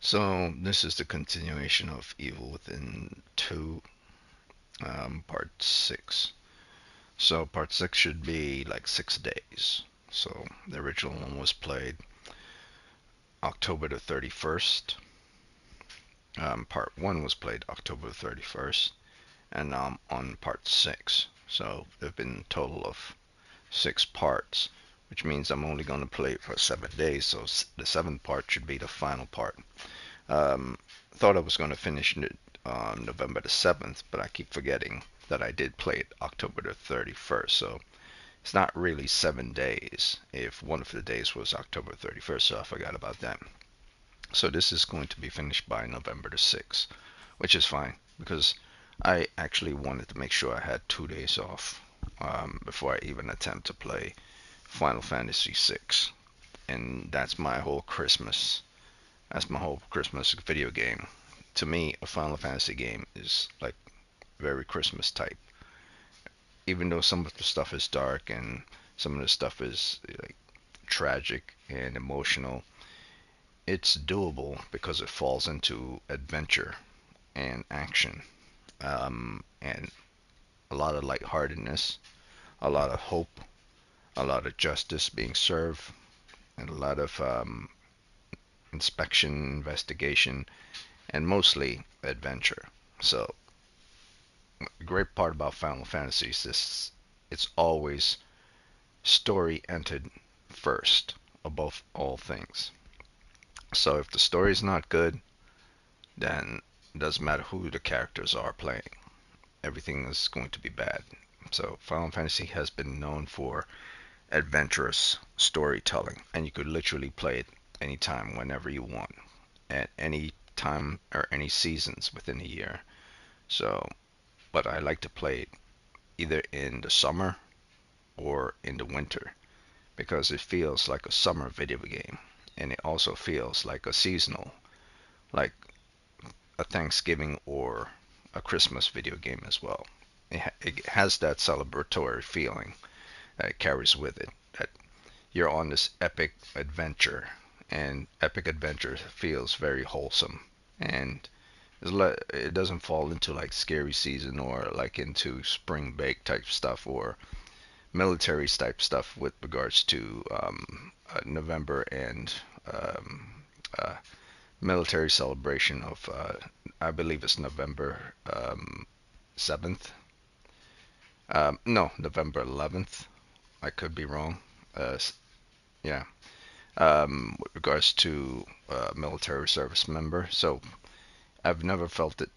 So this is the continuation of Evil Within 2, part 6. So part 6 should be like 6 days. So the original one was played October the 31st. Part 1 was played October 31st. And now I'm on part 6. So there have been a total of 6 parts, which means I'm only going to play it for 7 days. So the 7th part should be the final part. Um, thought I was going to finish it on November the 7th, but I keep forgetting that I did play it October the 31st. So it's not really 7 days if one of the days was October 31st, so I forgot about that. So this is going to be finished by November the 6th, which is fine because I actually wanted to make sure I had 2 days off before I even attempt to play Final Fantasy 6. And that's my whole Christmas video game. To me, a Final Fantasy game is like very Christmas type. Even though some of the stuff is dark and some of the stuff is like tragic and emotional, it's doable because it falls into adventure and action, and a lot of lightheartedness, a lot of hope, a lot of justice being served, and a lot of inspection, investigation, and mostly adventure. So the great part about Final Fantasy is this: it's always story entered first above all things. So if the story is not good, then it doesn't matter who the characters are playing. Everything is going to be bad. So Final Fantasy has been known for adventurous storytelling, and you could literally play it anytime, whenever you want, at any time or any seasons within a year. So, but I like to play it either in the summer or in the winter because it feels like a summer video game, and it also feels like a seasonal, like a Thanksgiving or a Christmas video game as well. It has that celebratory feeling that it carries with it, that you're on this epic adventure, and epic adventure feels very wholesome, and it doesn't fall into like scary season or like into spring break type stuff or military type stuff with regards to November and um, uh, military celebration of I believe it's November 7th. No, November 11th. I could be wrong. Yeah. With regards to military service member. So I've never felt it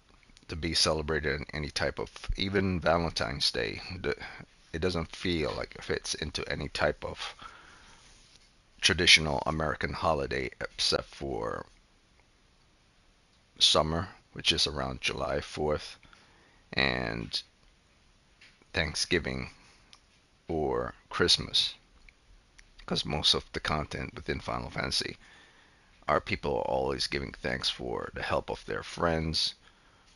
to be celebrated in any type of, even Valentine's Day. It doesn't feel like it fits into any type of traditional American holiday except for summer, which is around July 4th, and Thanksgiving or Christmas. Because most of the content within Final Fantasy are people always giving thanks for the help of their friends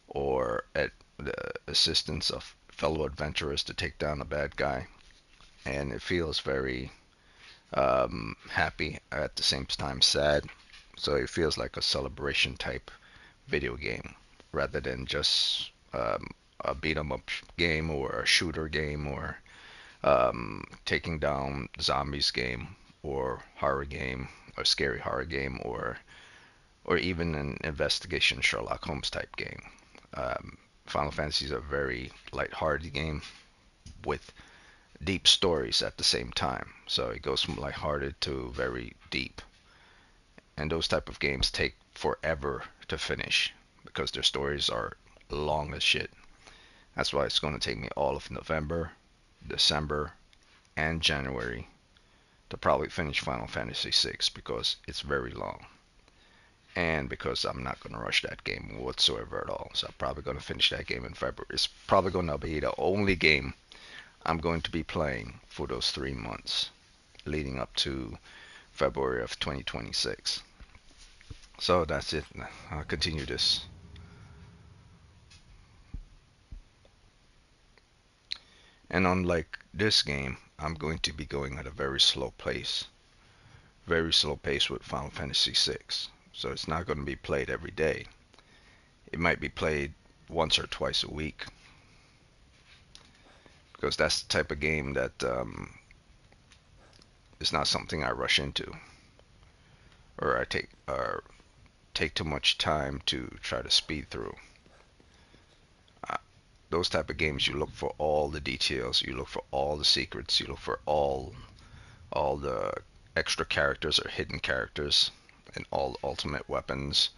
or at the assistance of fellow adventurers to take down a bad guy. And it feels very happy at the same time sad. So it feels like a celebration type video game rather than just a beat 'em up game or a shooter game or taking down zombies game or horror game or scary horror game or even an investigation Sherlock Holmes type game. Final Fantasy is a very light-hearted game with deep stories at the same time. So it goes from light-hearted to very deep. And those type of games take forever to finish because their stories are long as shit. That's why it's going to take me all of November, December, and January to probably finish Final Fantasy VI because it's very long. And because I'm not going to rush that game whatsoever at all. So I'm probably going to finish that game in February. It's probably going to be the only game I'm going to be playing for those 3 months leading up to February of 2026. So that's it. I'll continue this. And unlike this game, I'm going to be going at a very slow pace. Very slow pace with Final Fantasy VI. so it's not going to be played every day. It might be played once or twice a week, because that's the type of game that is not something I rush into, or I take too much time to try to speed through. Uh, those type of games, you look for all the details, you look for all the secrets, you look for all the extra characters or hidden characters, and all the ultimate weapons,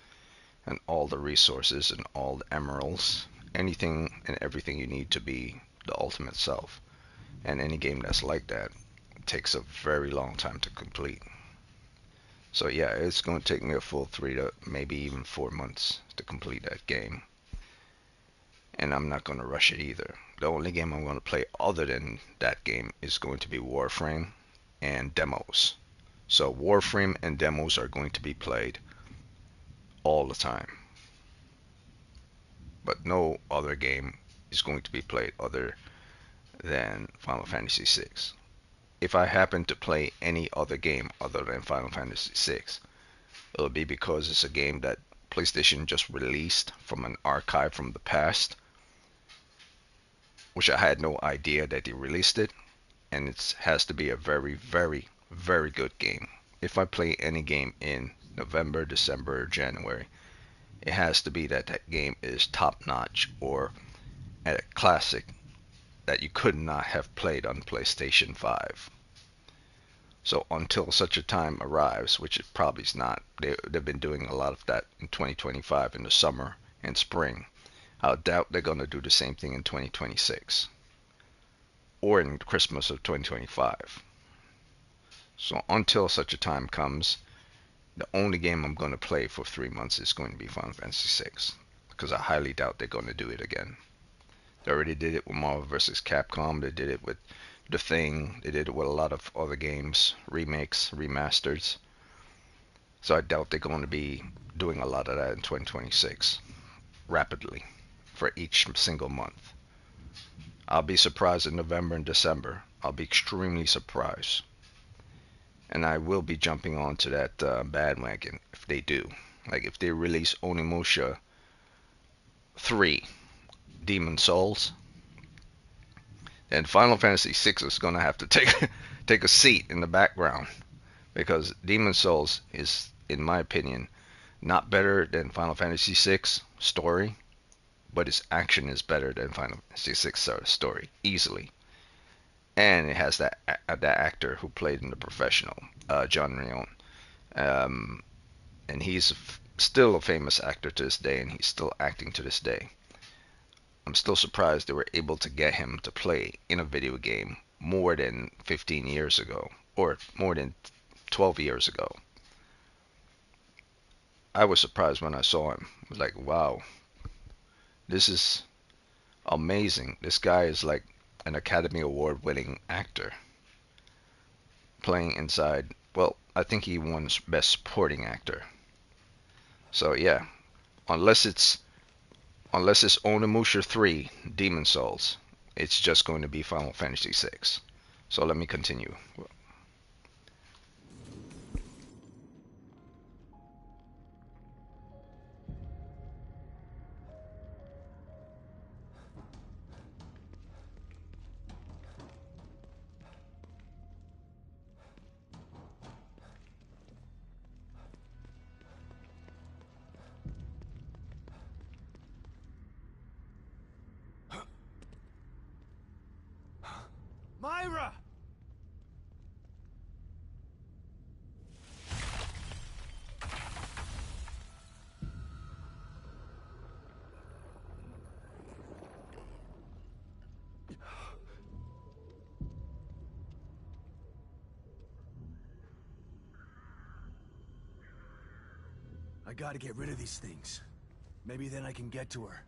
and all the resources, and all the emeralds, anything and everything you need to be the ultimate self. And any game that's like that takes a very long time to complete. So yeah, it's going to take me a full 3 to maybe even 4 months to complete that game. And I'm not going to rush it either. The only game I'm going to play other than that game is going to be Warframe and demos. So Warframe and demos are going to be played all the time. But no other game is going to be played other than Final Fantasy VI. If I happen to play any other game other than Final Fantasy VI, it'll be because it's a game that PlayStation just released from an archive from the past, which I had no idea that they released it, and it has to be a very, very, very good game. If I play any game in November, December, or January, it has to be that that game is top notch or at a classic that you could not have played on PlayStation 5. So until such a time arrives, which it probably is not, they've been doing a lot of that in 2025 in the summer and spring. I doubt they're going to do the same thing in 2026 or in Christmas of 2025. So until such a time comes, the only game I'm going to play for 3 months is going to be Final Fantasy VI, because I highly doubt they're going to do it again. They already did it with Marvel vs. Capcom. They did it with The Thing. They did it with a lot of other games, remakes, remasters. So I doubt they're going to be doing a lot of that in 2026 rapidly for each single month. I'll be surprised in November and December. I'll be extremely surprised. And I will be jumping onto that bandwagon if they do. Like if they release Onimusha 3 Demon Souls, then Final Fantasy VI is going to have to take a seat in the background, because Demon Souls is, in my opinion, not better than Final Fantasy VI story, but its action is better than Final Fantasy VI story easily. And it has that actor who played in The Professional, John Reno, um, and he's still a famous actor to this day, and he's still acting to this day. I'm still surprised they were able to get him to play in a video game more than 15 years ago, or more than 12 years ago. I was surprised when I saw him. I was like, wow, this is amazing. This guy is like an Academy Award winning actor playing inside. Well, I think he won Best Supporting Actor. So yeah, unless it's Onimusha 3 Demon Souls, it's just going to be Final Fantasy 6. So let me continue. Myra! I gotta get rid of these things. Maybe then I can get to her.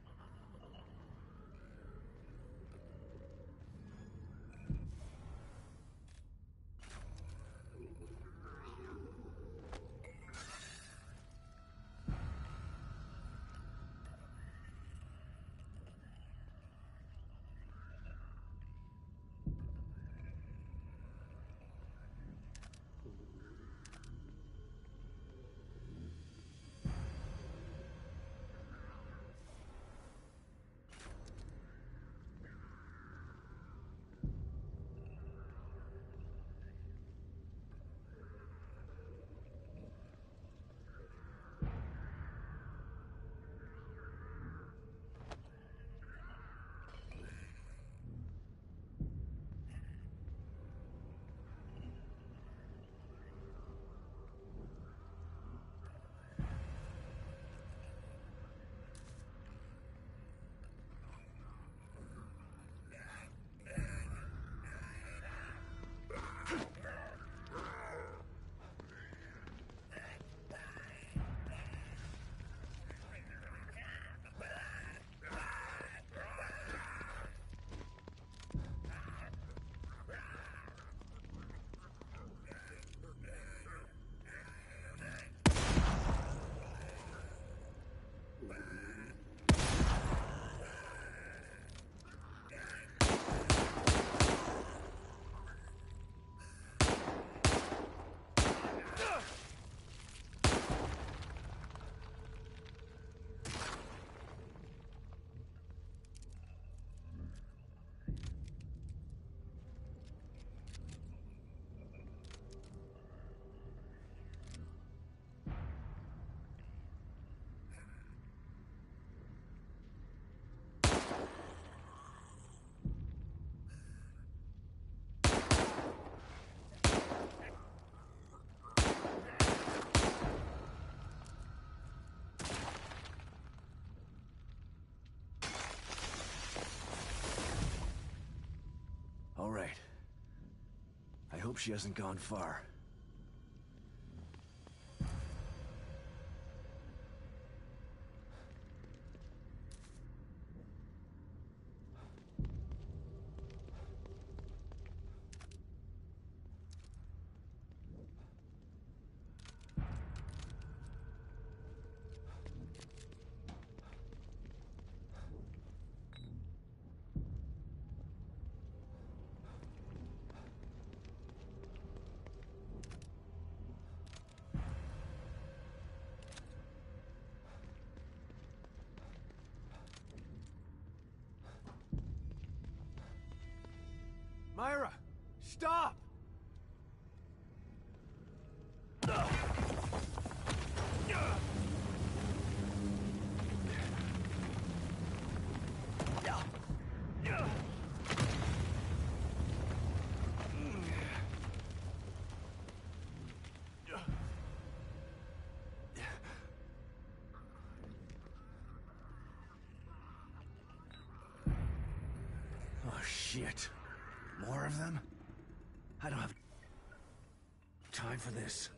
hope she hasn't gone far. Myra! Stop! Oh, shit. More of them? I don't have time for this.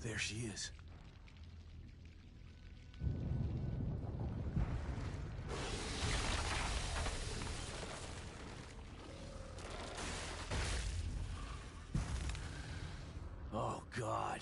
There she is. Oh, God.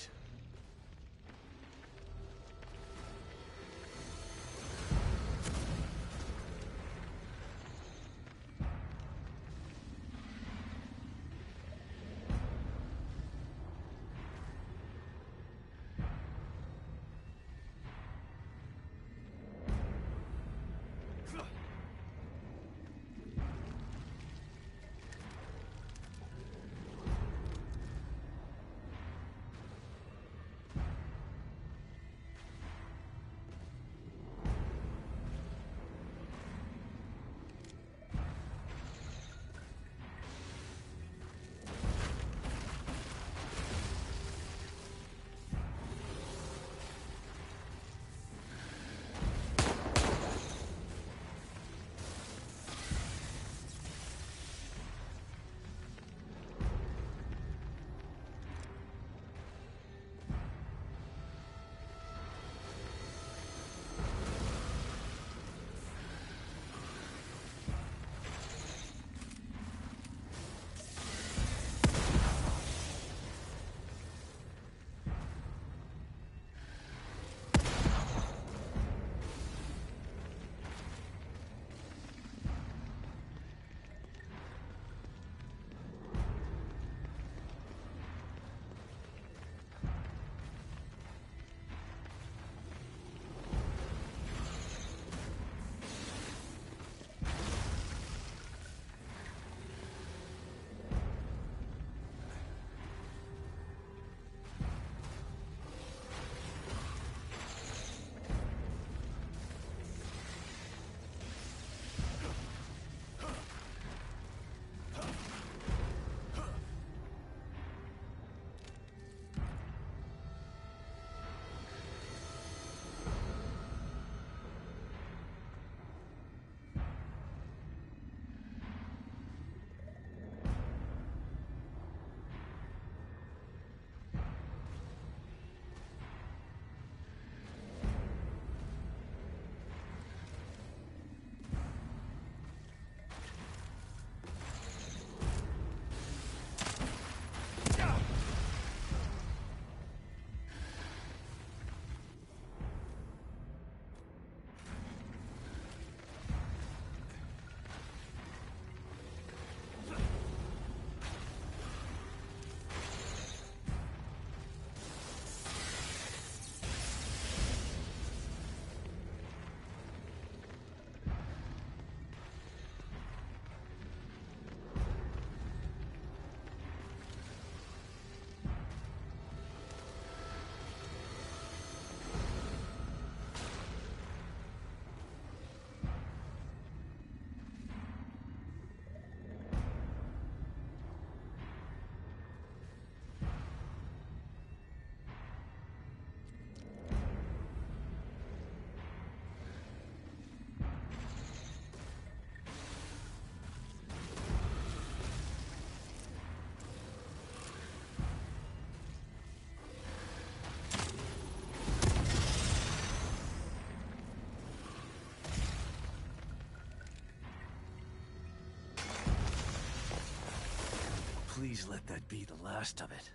Please let that be the last of it.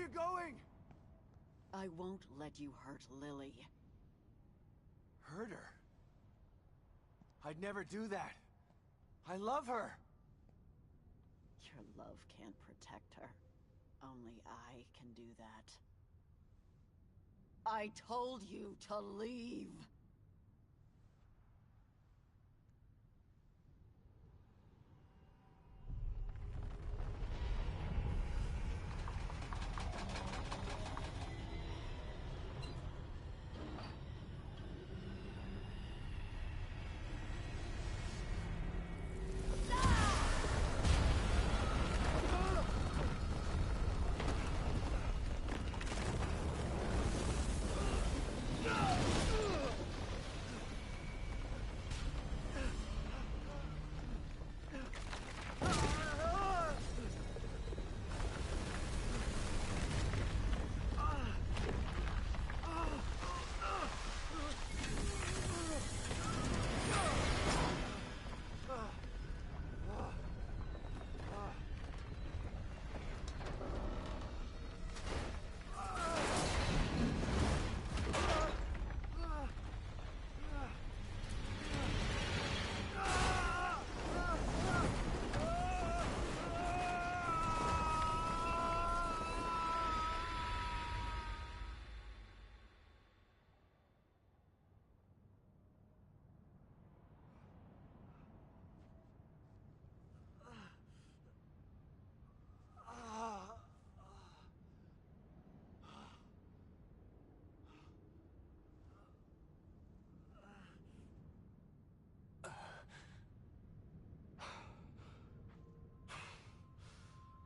you going? I won't let you hurt Lily. Hurt her? I'd never do that. I love her. Your love can't protect her. Only I can do that. I told you to leave!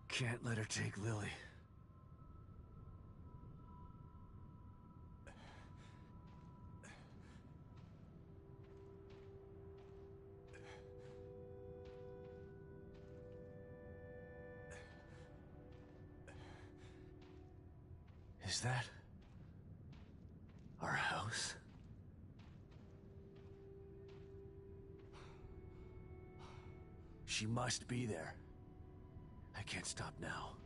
Can't let her take Lily. Is that our house? She must be there. I can't stop now.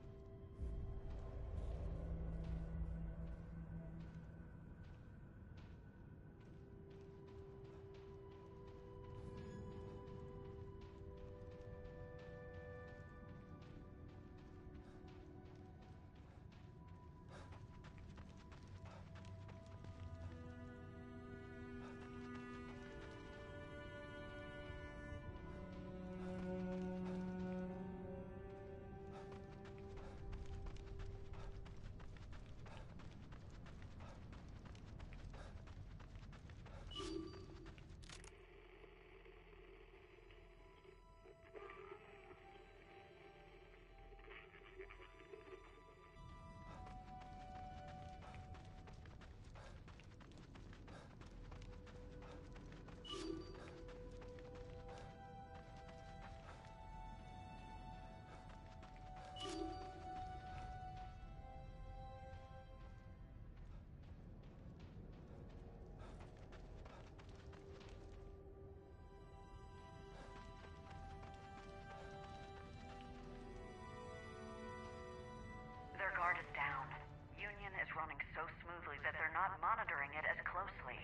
Their guard is down. Union is running so smoothly that they're not monitoring it as closely.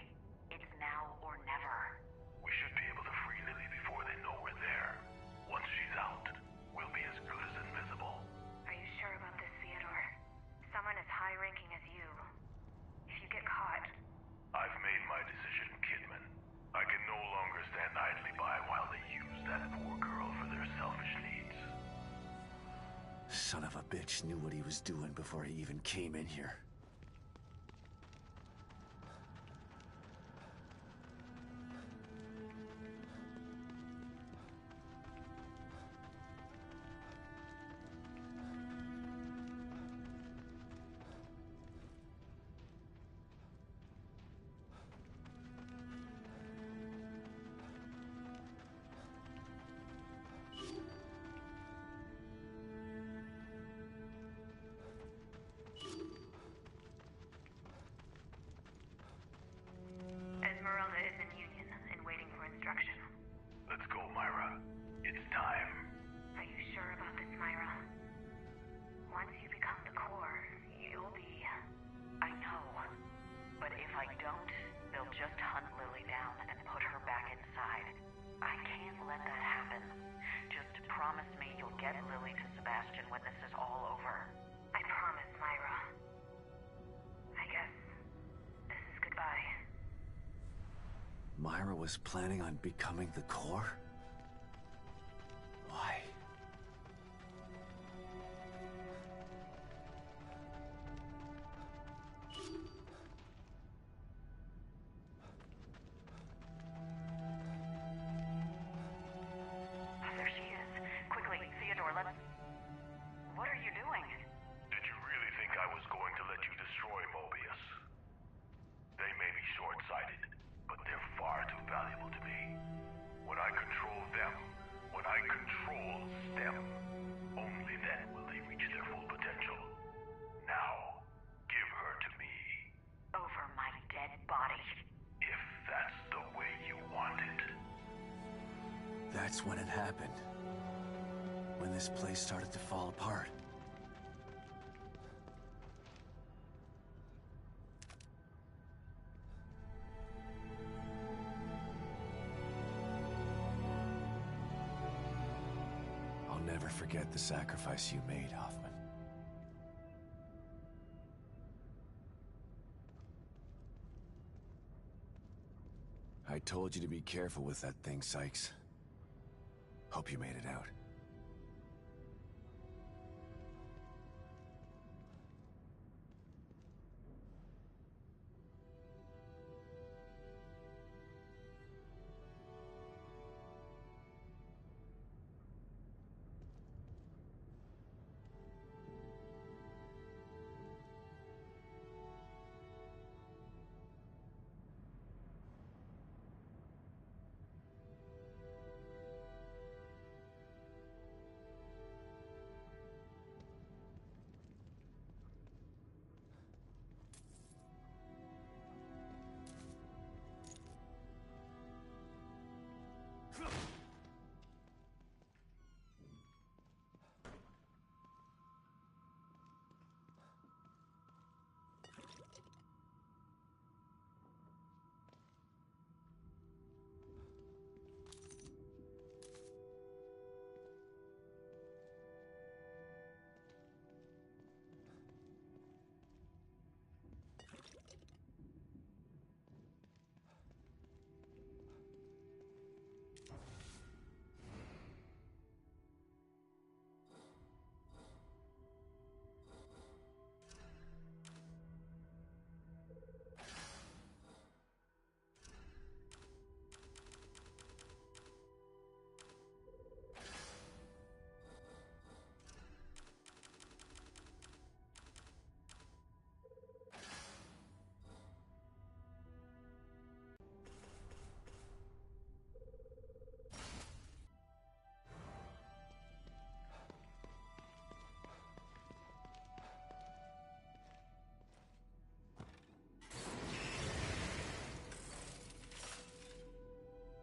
It's now or never. We should be able to free Lily before they know we're there. Once she's out, we'll be as good as invisible. Are you sure about this, Theodore? Someone as high-ranking as you. If you get caught... I've made my decision, Kidman. I can no longer stand idly by while they use that poor girl for their selfish needs. Son of a bitch knew what he was doing before he even came in here. over. I promise, Myra. I guess this is goodbye. Myra was planning on becoming the core? Why? There she is. Quickly, Theodore, let's... What are you doing? Did you really think I was going to let you destroy Mobius? They may be short-sighted, but they're far too valuable to me. When I control them, when I control STEM, only then will they reach their full potential. Now, give her to me. Over my dead body. If that's the way you want it. That's when it happened. When this place started to fall apart. I'll never forget the sacrifice you made, Hoffman. I told you to be careful with that thing, Sykes. Hope you made it out.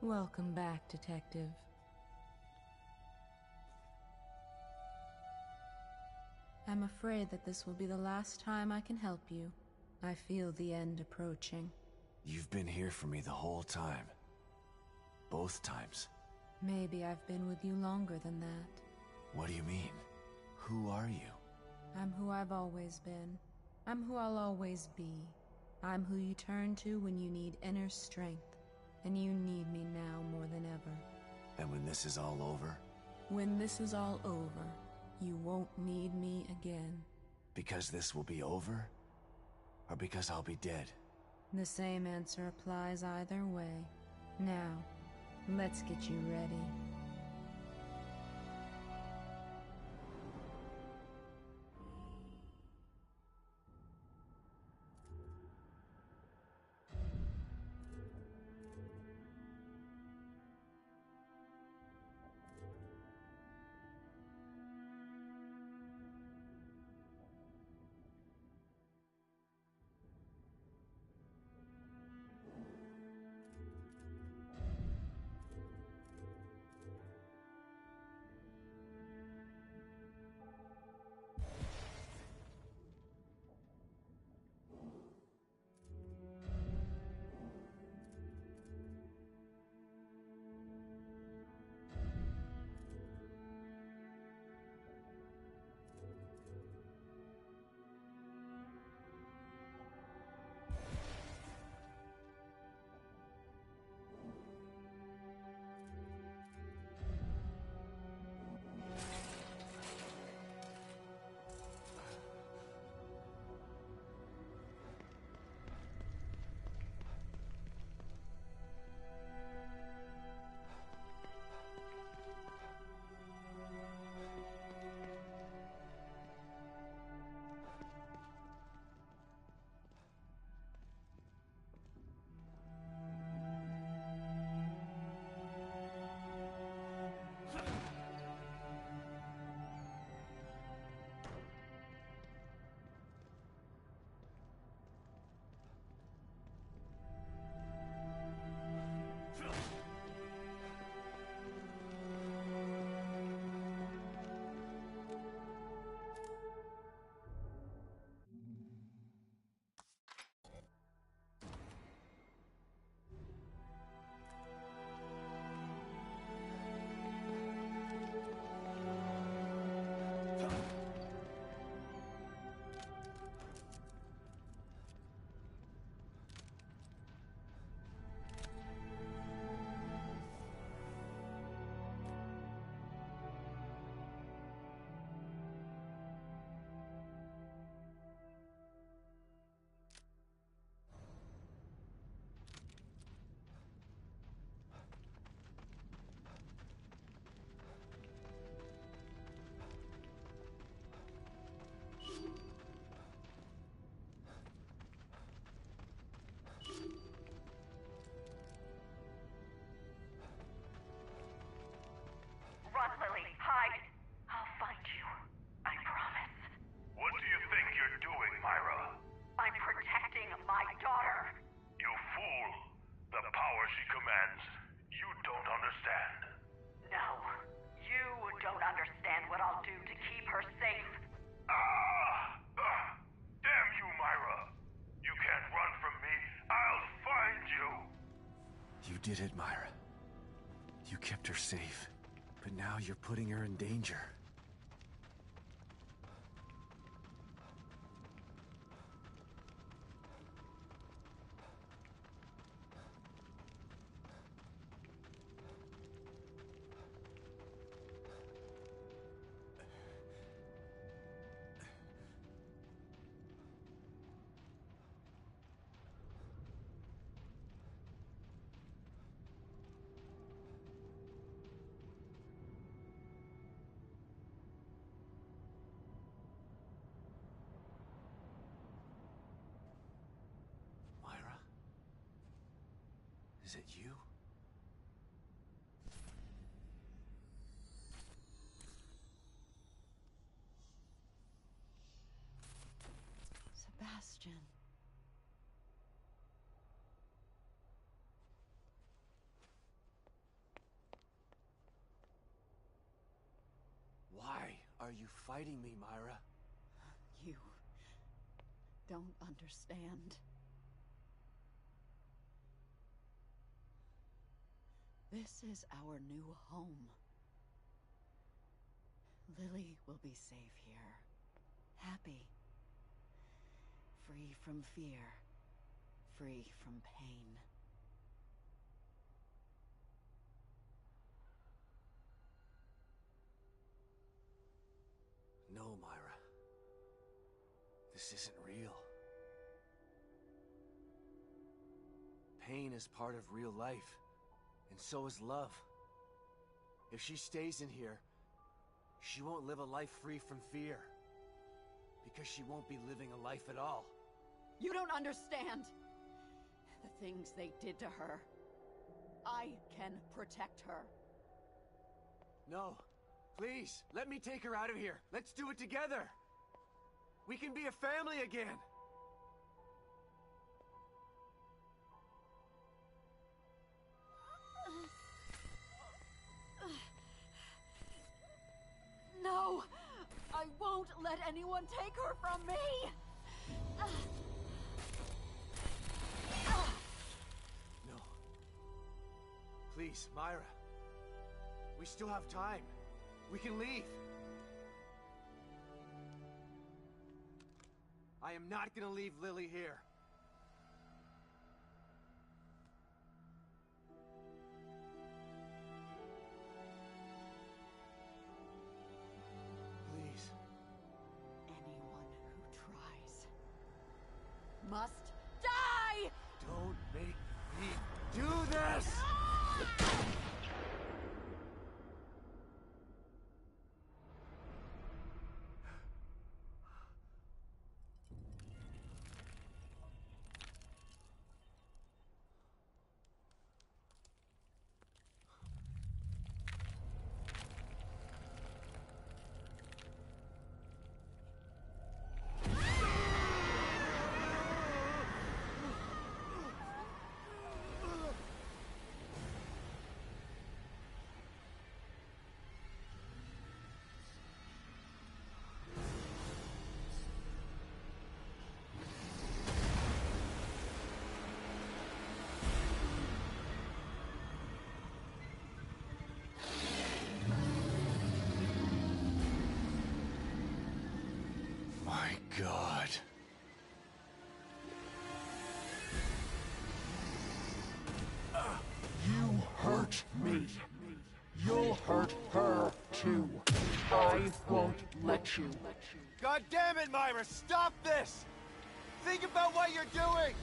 Welcome back, Detective. I'm afraid that this will be the last time I can help you. I feel the end approaching. You've been here for me the whole time. Both times. Maybe I've been with you longer than that. What do you mean? Who are you? I'm who I've always been. I'm who I'll always be. I'm who you turn to when you need inner strength. And you need me now more than ever. And when this is all over? When this is all over, you won't need me again. Because this will be over? Or because I'll be dead? The same answer applies either way. Now, let's get you ready. did it, Myra. You kept her safe, but now you're putting her in danger. Myra? Is it you? Sebastian. Why are you fighting me, Myra? You don't understand. This is our new home. Lily will be safe here. Happy. Free from fear. Free from pain. No, Myra. This isn't real. Pain is part of real life, and so is love. If she stays in here, she won't live a life free from fear. Because she won't be living a life at all. You don't understand. The things they did to her. I can protect her. No. Please, let me take her out of here. Let's do it together. We can be a family again. No! I won't let anyone take her from me! No. Please, Myra. We still have time. We can leave. I am not gonna leave Lily here. Please. Anyone who tries must die! Don't make me do this! My God. You hurt me. You'll hurt her, too. I won't let you. God damn it, Myra! Stop this! Think about what you're doing!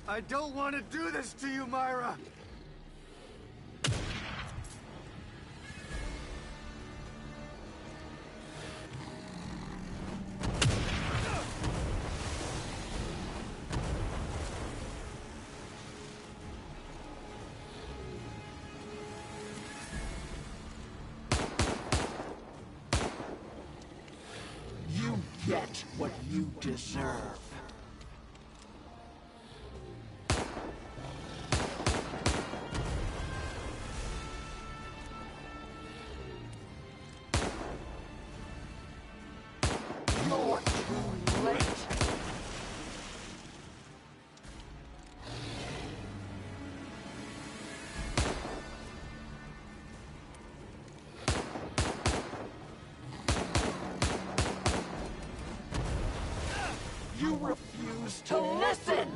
I don't want to do this to you, Myra! you deserve. You're too late. You refuse to listen!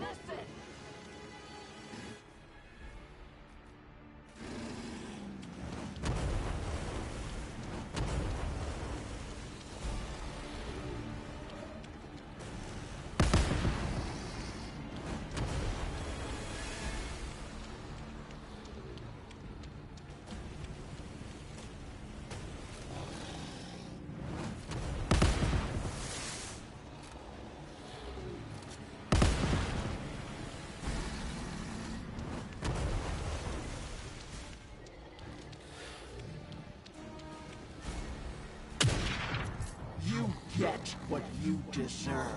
You get what you deserve.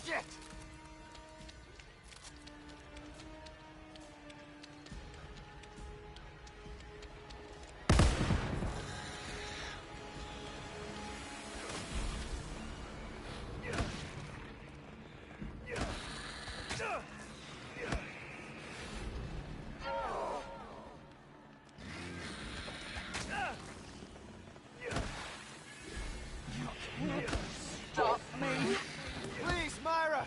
Shit! Stop me! Please, Myra!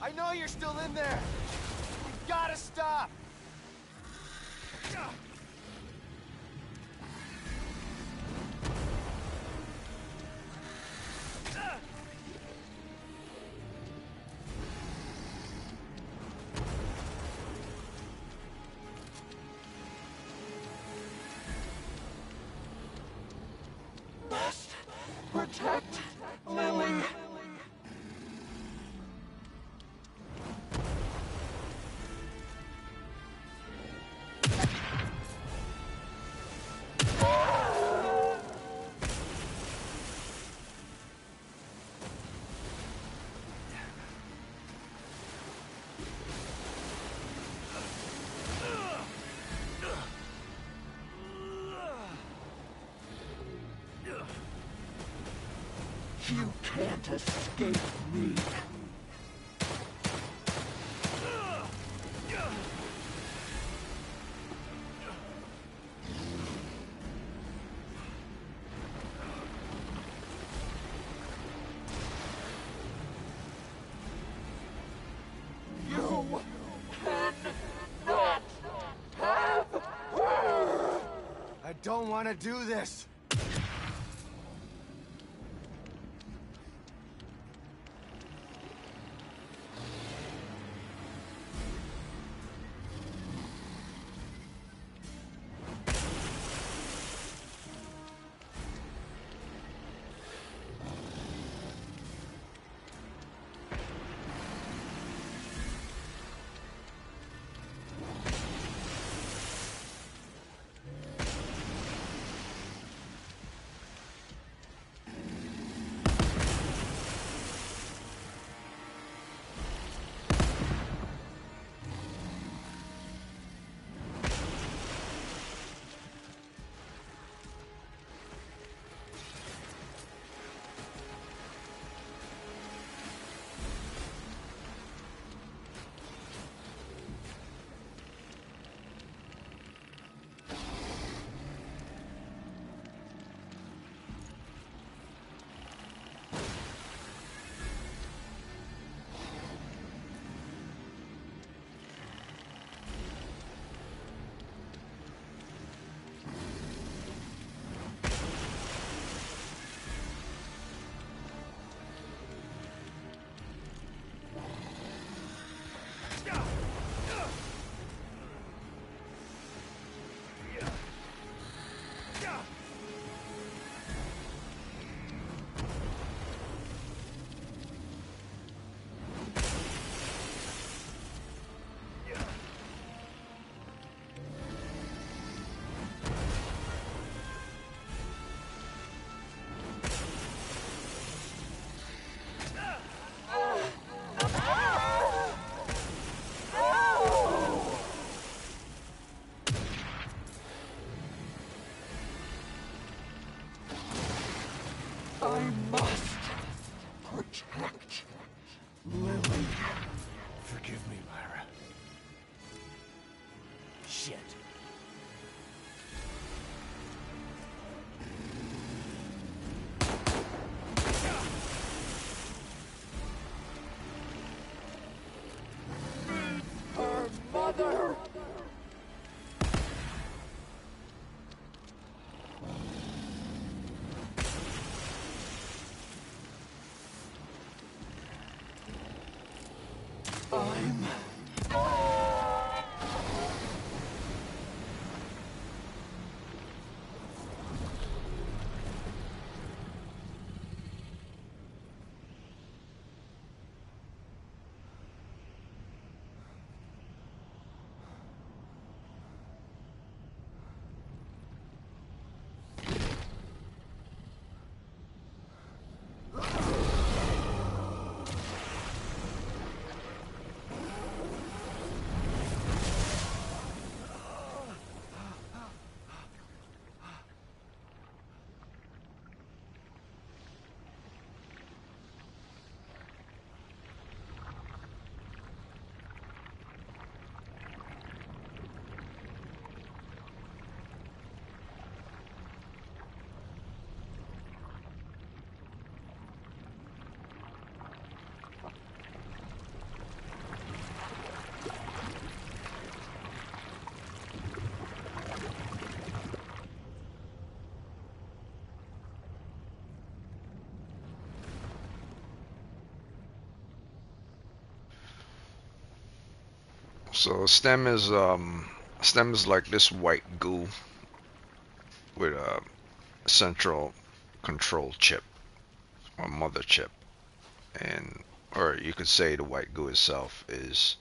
I know you're still in there! You gotta stop! Must protect Lily. You can't escape me. You cannot have her! I don't want to do this! I must protect Lily. Forgive me, Myra. Shit. Her mother! So stem is like this white goo with a central control chip or mother chip, and or you could say the white goo itself is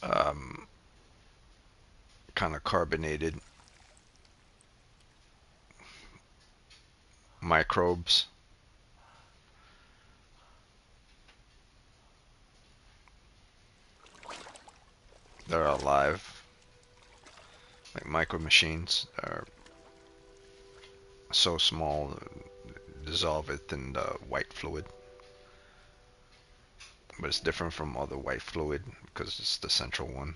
um, kind of carbonated microbes that are alive, like micro machines that are so small, dissolve it in the white fluid. But it's different from other white fluid because it's the central one.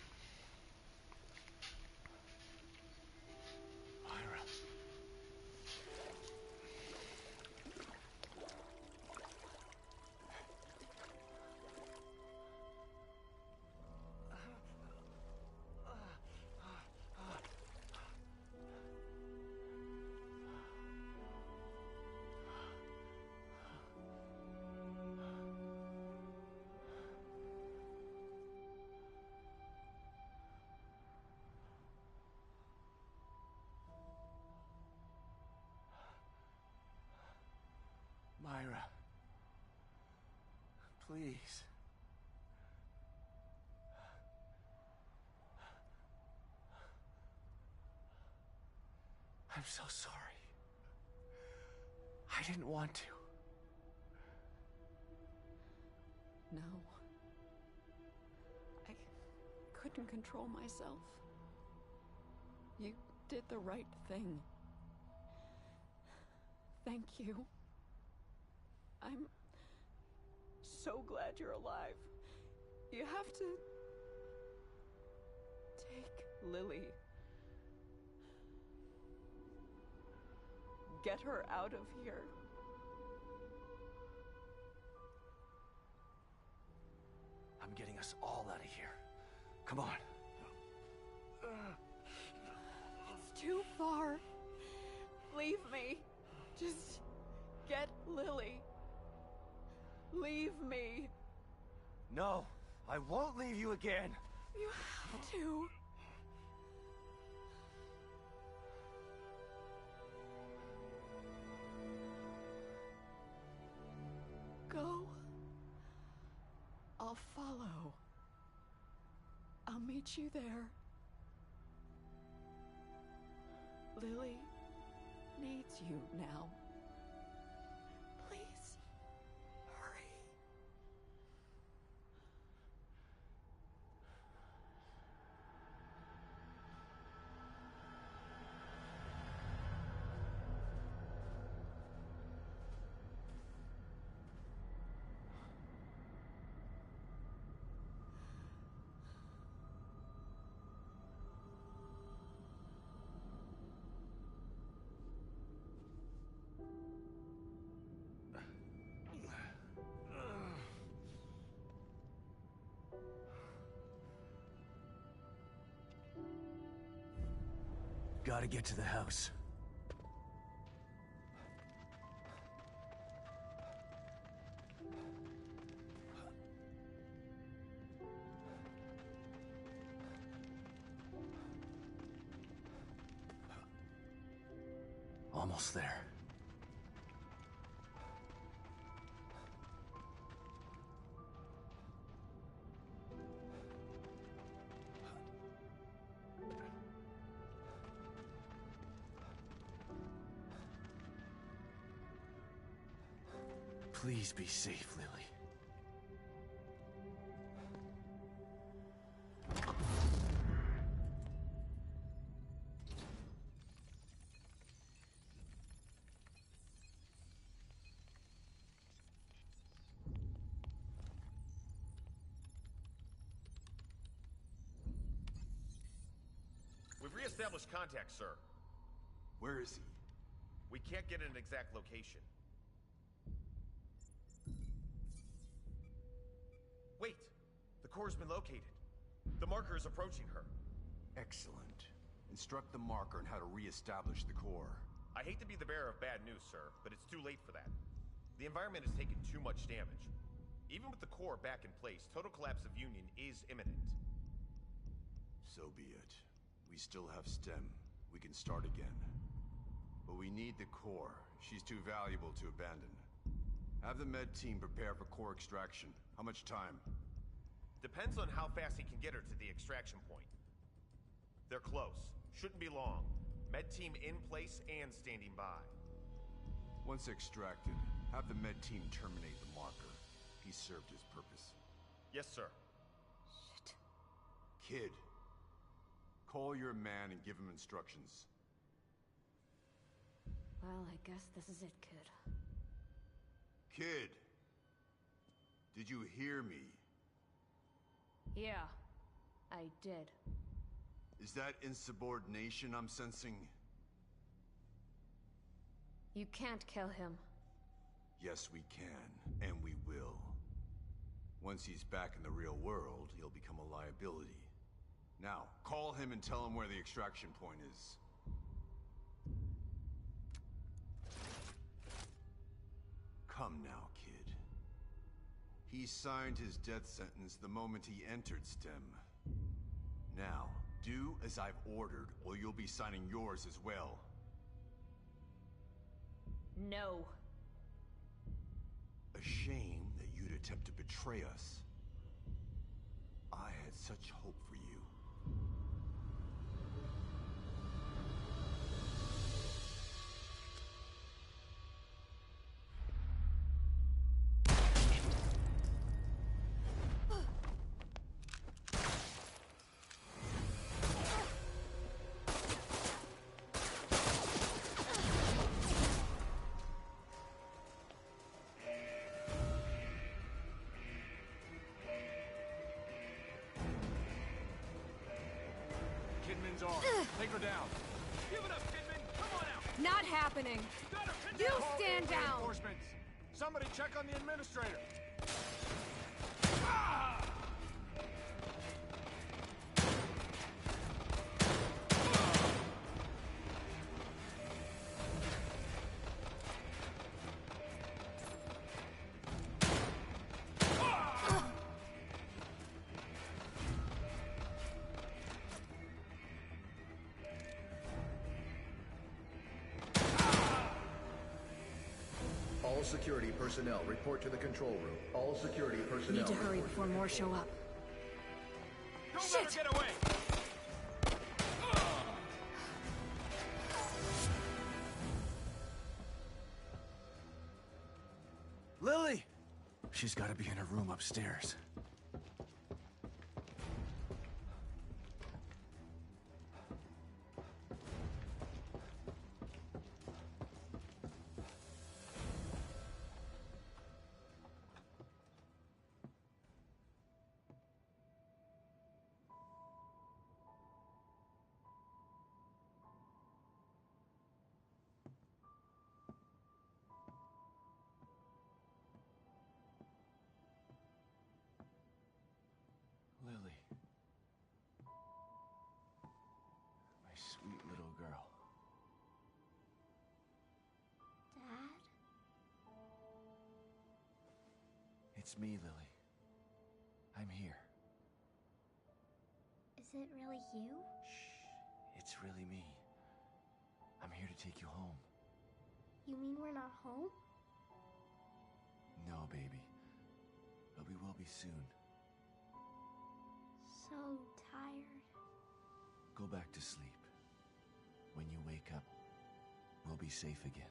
Myra. Myra. Please. I'm so sorry. I didn't want to. No. I couldn't control myself. You did the right thing. Thank you. I'm so glad you're alive. You have to take Lily. Get her out of here. I'm getting us all out of here. Come on. It's too far. Leave me. Just get Lily. Leave me. No, I won't leave you again. You have to. Go. I'll follow. I'll meet you there. Lily needs you now. Please, hurry. Gotta get to the house. Almost there. Please be safe, Lily. We've re-established contact, sir. Where is he? We can't get an exact location. Wait! The core's been located. The marker is approaching her. Excellent. Instruct the marker on how to re-establish the core. I hate to be the bearer of bad news, sir, but it's too late for that. The environment has taken too much damage. Even with the core back in place, total collapse of Union is imminent. So be it. We still have STEM. We can start again. But we need the core. She's too valuable to abandon. Have the med team prepare for core extraction. How much time? Depends on how fast he can get her to the extraction point. They're close. Shouldn't be long. Med team in place and standing by. Once extracted, have the med team terminate the marker. He served his purpose. Yes, sir. Shit. Kid, call your man and give him instructions. Well, I guess this is it, kid. Kid! Did you hear me? Yeah, I did. Is that insubordination I'm sensing? You can't kill him. Yes, we can, and we will. Once he's back in the real world, he'll become a liability. Now, call him and tell him where the extraction point is. Come now, kid. He signed his death sentence the moment he entered STEM. Now, do as I've ordered, or you'll be signing yours as well. No. A shame that you'd attempt to betray us. I had such hope for you. Kidman's arm. Take her down. Give it up, Kidman! Come on out! Not happening. Got her pinned You down! stand down. Reinforcements. Somebody check on the administrator. All security personnel report to the control room. All security personnel. Need to hurry before more show up. Don't Shit! let her get away! Lily! She's gotta be in her room upstairs. It's me, Lily. I'm here. Is it really you? Shh. It's really me. I'm here to take you home. You mean we're not home? No, baby. But we will be soon. So tired. Go back to sleep. When you wake up, we'll be safe again.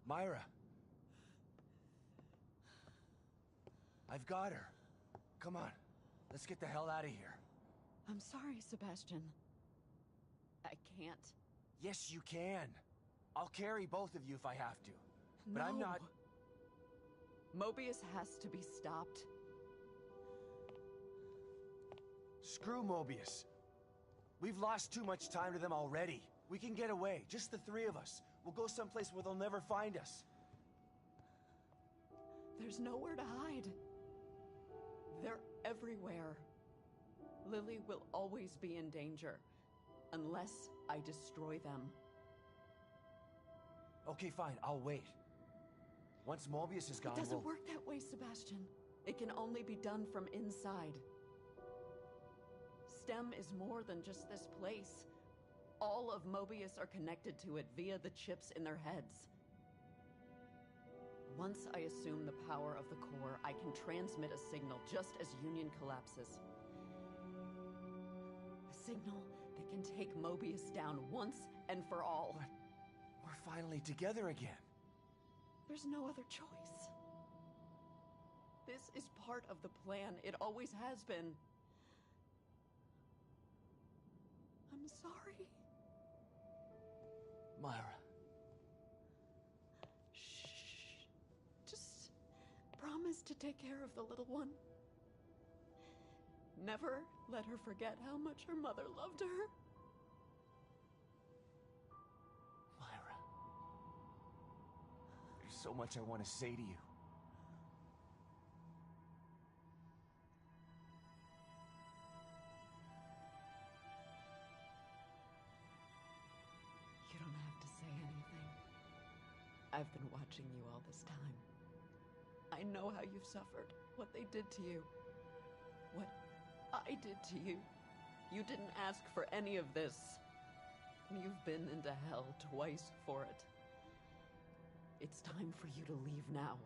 Myra! I've got her. Come on, let's get the hell out of here. I'm sorry, Sebastian. I can't. Yes, you can. I'll carry both of you if I have to. But No. I'm not... Mobius has to be stopped. Screw Mobius. We've lost too much time to them already. We can get away, just the three of us. We'll go someplace where they'll never find us. There's nowhere to hide. They're everywhere. Lily will always be in danger, unless I destroy them. Okay, fine, I'll wait. Once Mobius is gone, It doesn't we'll... work that way, Sebastian. It can only be done from inside. STEM is more than just this place. All of Mobius are connected to it via the chips in their heads. Once I assume the power of the core, I can transmit a signal just as Union collapses. A signal that can take Mobius down once and for all. But we're finally together again. There's no other choice. This is part of the plan. It always has been. I'm sorry. Myra. Shh. Just promise to take care of the little one. Never let her forget how much her mother loved her. Myra. There's so much I want to say to you. You don't have to say anything. I've been watching you all this time. I know how you've suffered, what they did to you, what I did to you. You didn't ask for any of this. You've been into hell twice for it. It's time for you to leave now.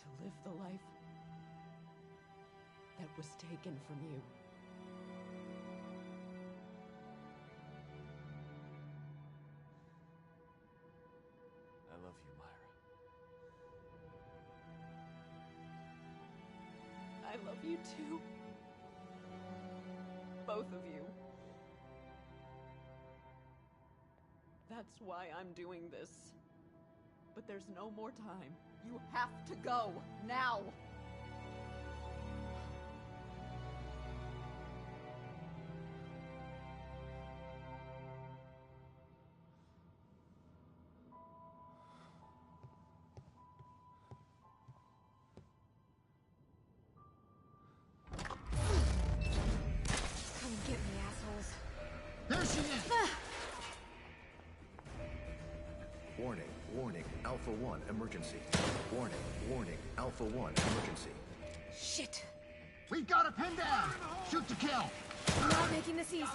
To live the life that was taken from you. I love you, Myra. I love you too. Both of you. That's why I'm doing this. But there's no more time. You have to go, now! Come get me, assholes. There she is! Warning, warning, Alpha 1 emergency. Warning, warning, Alpha 1 emergency. Shit! We've got her pinned down! Shoot to kill! I'm not making this easy.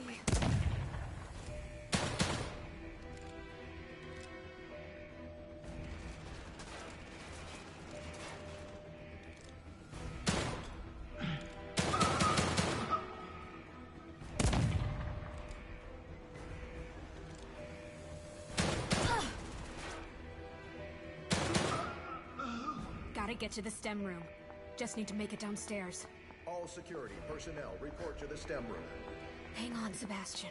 Gotta get to the STEM room. Just need to make it downstairs. All security personnel report to the STEM room. Hang on, Sebastian.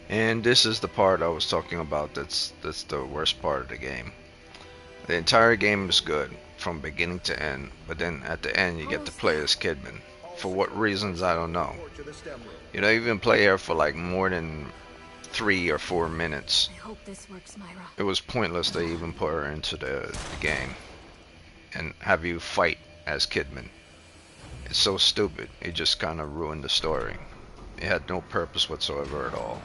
And this is the part I was talking about. That's the worst part of the game. The entire game is good from beginning to end, but then at the end you get to play as Kidman. All For what reasons, I don't know. You don't even play her for like more than 3 or 4 minutes. I hope this works, Myra. It was pointless to even put her into the game and have you fight as Kidman. It's so stupid. It just kind of ruined the story. It had no purpose whatsoever at all.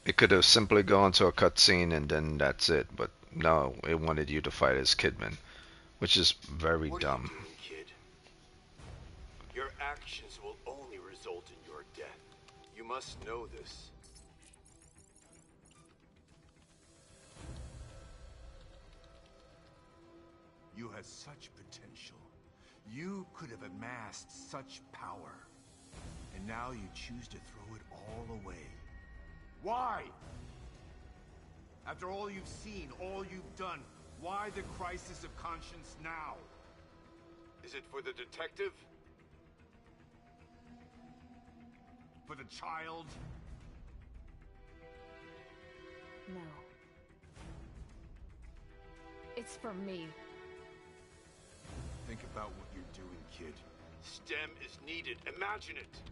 It could have simply gone to a cutscene and then that's it, but no, it wanted you to fight as Kidman, which is very dumb. What are you doing, kid? Your actions will only result in your death. You must know this. You had such potential. You could have amassed such power. And now you choose to throw it all away. Why? After all you've seen, all you've done, why the crisis of conscience now? Is it for the detective? For the child? No. It's for me. Think about what you're doing, kid. STEM is needed. Imagine it.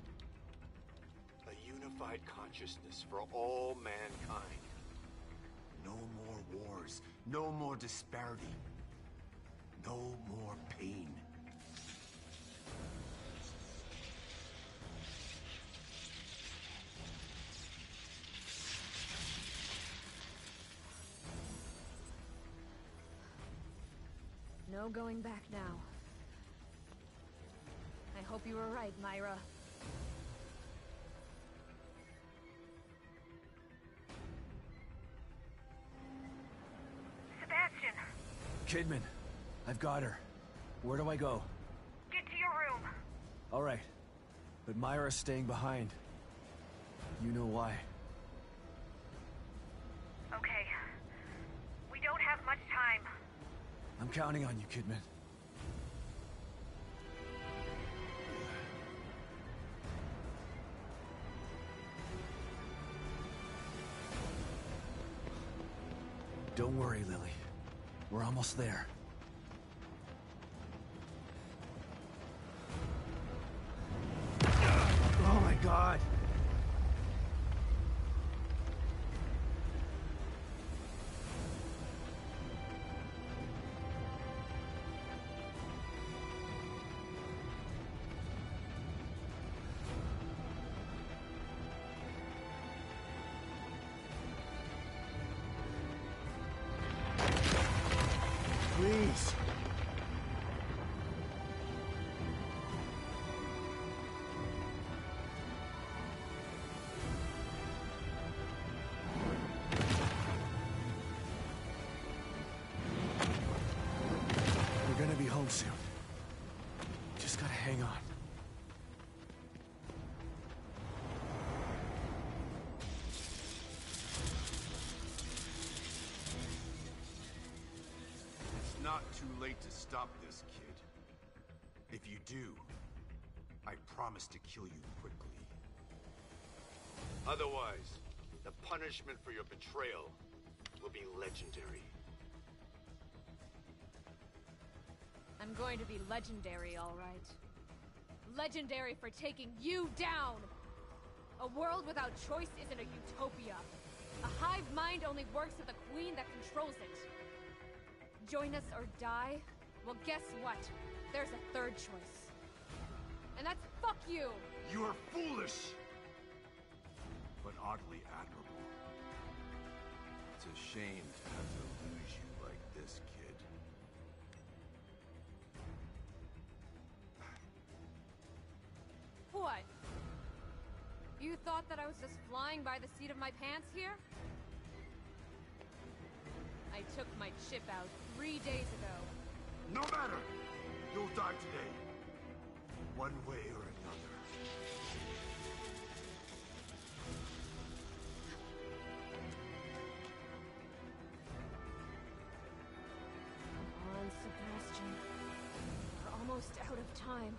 A unified consciousness for all mankind. No more wars. No more disparity. No more pain. No going back now. I hope you were right, Myra. Sebastian, Kidman, I've got her. Where do I go? get to your room. All right. But Myra's staying behind. You know why. Okay. We don't have much time. I'm counting on you, Kidman. Don't worry, Lily. We're almost there. Oh my God! Please. We're gonna be home soon. Just gotta hang on. It's not too late to stop this, kid. If you do, I promise to kill you quickly. Otherwise, the punishment for your betrayal will be legendary. I'm going to be legendary, all right. Legendary for taking you down! A world without choice isn't a utopia. A hive mind only works with a queen that controls it. Join us or die? Well, guess what? There's a third choice. And that's fuck you! You are foolish! But oddly admirable. It's a shame to have to lose you like this, kid. What? You thought that I was just flying by the seat of my pants here? I took my chip out 3 days ago. No matter! You'll die today. One way or another. Come on, Sebastian. We're almost out of time.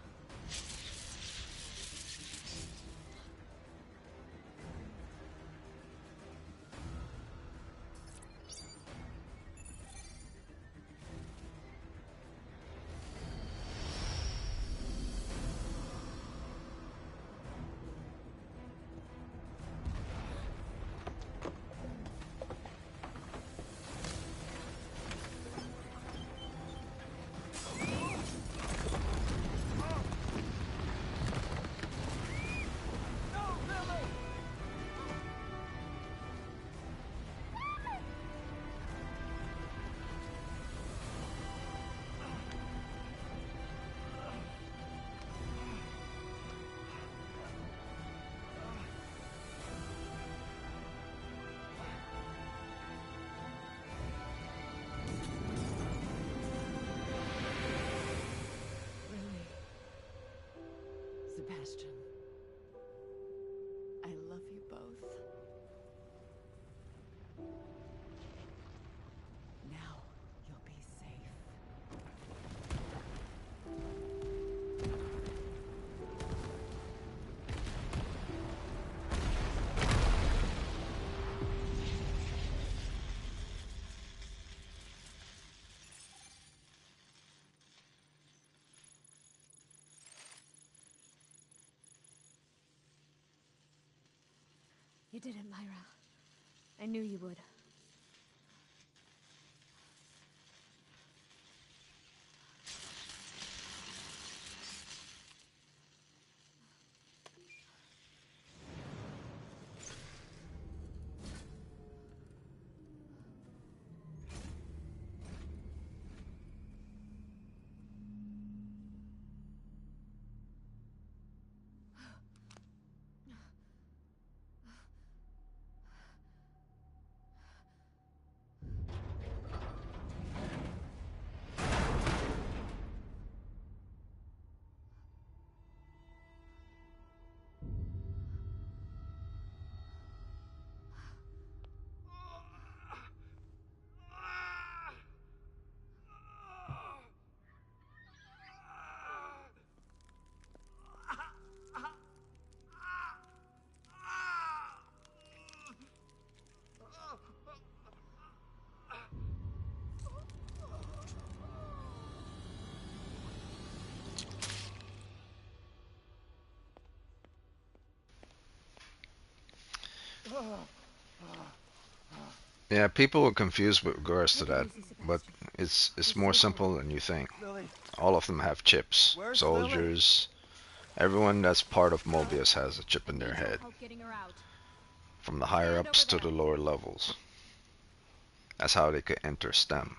Sebastian. I love you both. Now you'll be safe. You did it, Myra. I knew you would. Yeah, people are confused with regards to Take it that, easy, but Sebastian. it's You're more safe here. simple than you think. Lily, All of them have chips. where's Lily? Soldiers, everyone that's part of Mobius has a chip I in their need your head, help getting her out. from the higher Stand over ups to there. the lower levels. That's how they could enter STEM.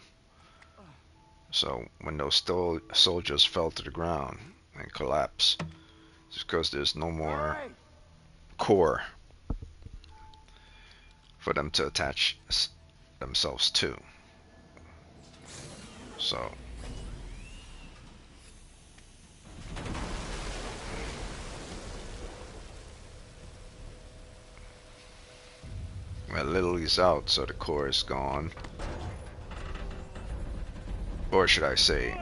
So when those soldiers fell to the ground and collapsed, it's because there's no more Hurry! core for them to attach themselves to. So well, Lily's out, so the core is gone. Or should I say,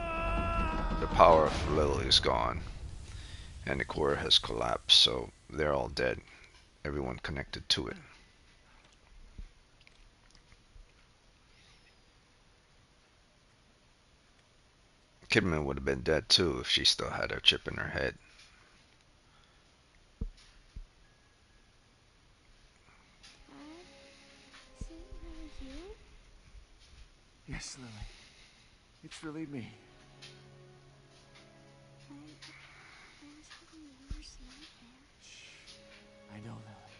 the power of Lily is gone, and the core has collapsed, so they're all dead. Everyone connected to it. Kidman would have been dead too if she still had her chip in her head. Dad, is it really you? Yes, Lily. It's really me. I was having the worst nightmare. Shh. I know, Lily.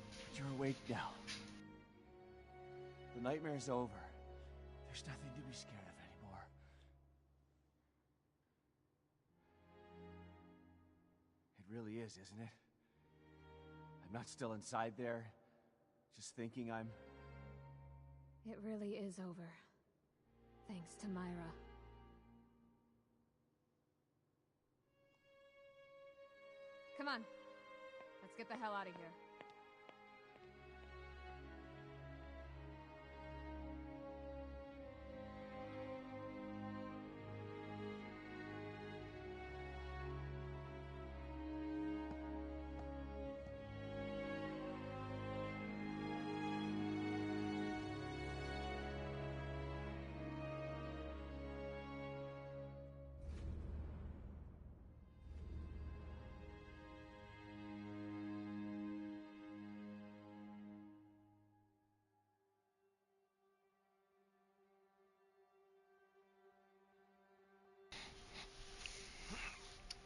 But you're awake now. The nightmare's over. There's nothing to be scared of anymore. It really is, isn't it? I'm not still inside there, just thinking I'm... It really is over. Thanks to Myra. Come on. Let's get the hell out of here.